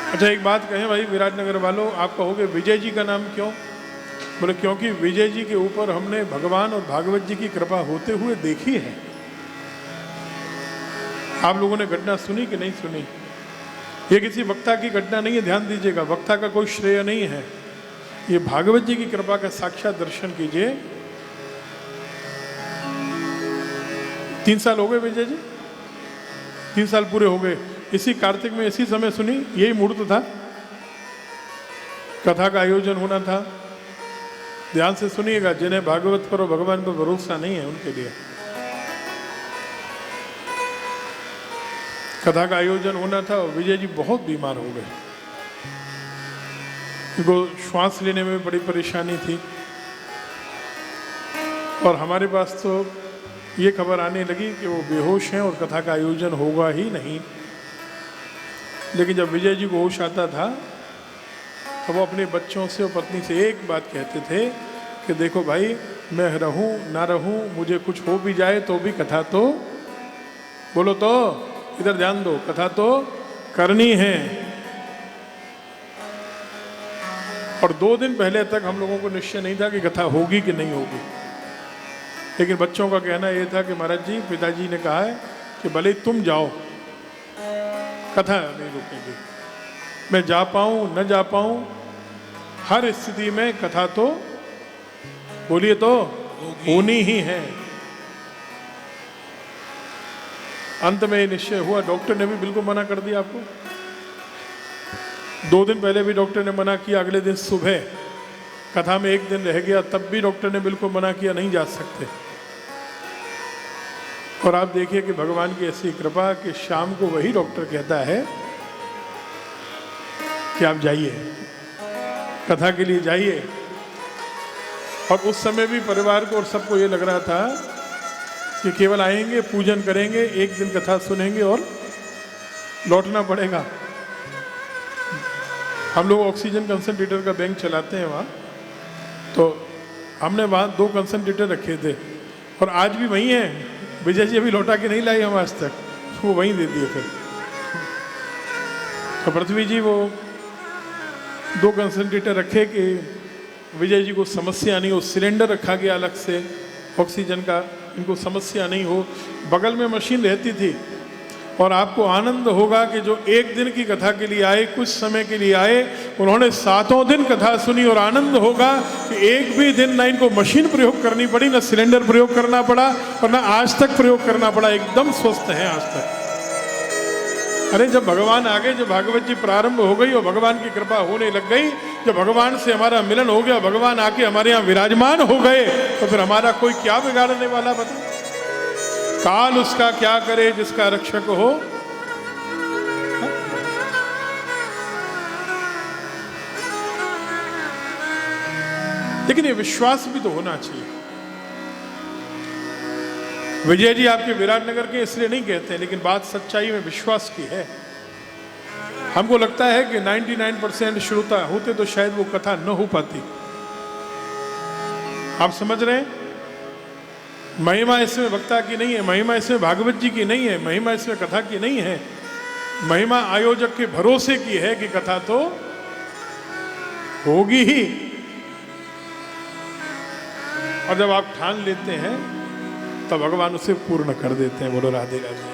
अच्छा एक बात कहें भाई विराटनगर वालों, आप कहोगे विजय जी का नाम क्यों? बोले क्योंकि विजय जी के ऊपर हमने भगवान और भागवत जी की कृपा होते हुए देखी है। आप लोगों ने घटना सुनी कि नहीं सुनी? ये किसी वक्ता की घटना नहीं है, ध्यान दीजिएगा, वक्ता का कोई श्रेय नहीं है, ये भागवत जी की कृपा का साक्षात दर्शन कीजिए। 3 साल हो गए विजय जी, 3 साल पूरे हो गए। इसी कार्तिक में इसी समय सुनी, यही मुहूर्त था, कथा का आयोजन होना था। ध्यान से सुनिएगा, जिन्हें भागवत पर और भगवान पर भरोसा नहीं है उनके लिए कथा का आयोजन होना था। और विजय जी बहुत बीमार हो गए, उनको श्वास लेने में बड़ी परेशानी थी। और हमारे पास तो ये खबर आने लगी कि वो बेहोश हैं और कथा का आयोजन होगा ही नहीं। लेकिन जब विजय जी को होश आता था तो वो अपने बच्चों से और पत्नी से एक बात कहते थे कि देखो भाई, मैं रहूं ना रहूं, मुझे कुछ हो भी जाए तो भी कथा तो, बोलो तो, इधर ध्यान दो, कथा तो करनी है। और 2 दिन पहले तक हम लोगों को निश्चय नहीं था कि कथा होगी कि नहीं होगी, लेकिन बच्चों का कहना यह था कि महाराज जी, पिताजी ने कहा है कि भले तुम जाओ, कथा नहीं रुकेगी। मैं जा पाऊं न जा पाऊं, हर स्थिति में कथा तो, बोलिए तो, होनी ही है। अंत में निश्चय हुआ, डॉक्टर ने भी बिल्कुल मना कर दिया आपको। 2 दिन पहले भी डॉक्टर ने मना किया, अगले दिन सुबह कथा में 1 दिन रह गया, तब भी डॉक्टर ने बिल्कुल मना किया, नहीं जा सकते। और आप देखिए कि भगवान की ऐसी कृपा कि शाम को वही डॉक्टर कहता है कि आप जाइए, कथा के लिए जाइए। और उस समय भी परिवार को और सबको ये लग रहा था कि केवल आएंगे, पूजन करेंगे, 1 दिन कथा सुनेंगे और लौटना पड़ेगा। हम लोग ऑक्सीजन कंसंट्रेटर का बैंक चलाते हैं वहाँ, तो हमने वहाँ 2 कंसंट्रेटर रखे थे और आज भी वहीं हैं। विजय जी अभी लौटा के नहीं लाए हम आज तक, वो वहीं दे दिए। फिर तो पृथ्वी जी वो 2 कंसंट्रेटर रखे कि विजय जी को समस्या नहीं हो। सिलेंडर रखा गया अलग से ऑक्सीजन का, इनको समस्या नहीं हो। बगल में मशीन रहती थी। और आपको आनंद होगा कि जो 1 दिन की कथा के लिए आए, कुछ समय के लिए आए, उन्होंने 7 दिन कथा सुनी। और आनंद होगा कि एक भी दिन ना इनको मशीन प्रयोग करनी पड़ी, ना सिलेंडर प्रयोग करना पड़ा और ना आज तक प्रयोग करना पड़ा, एकदम स्वस्थ हैं आज तक। अरे जब भगवान आ गए, जब भागवत जी प्रारंभ हो गई और भगवान की कृपा होने लग गई, जब भगवान से हमारा मिलन हो गया, भगवान आके हमारे यहाँ विराजमान हो गए, तो फिर हमारा कोई क्या बिगाड़ने वाला बता? काल उसका क्या करे जिसका रक्षक हो। लेकिन ये विश्वास भी तो होना चाहिए। विजय जी आपके विराटनगर के इसलिए नहीं कहते हैं, लेकिन बात सच्चाई में विश्वास की है। हमको लगता है कि 99% श्रोता होते तो शायद वो कथा न हो पाती। आप समझ रहे हैं? महिमा इसमें वक्ता की नहीं है, महिमा इसमें भागवत जी की नहीं है, महिमा इसमें कथा की नहीं है, महिमा आयोजक के भरोसे की है कि कथा तो होगी ही। और जब आप ठान लेते हैं तब भगवान उसे पूर्ण कर देते हैं। बोलो राधे राधे।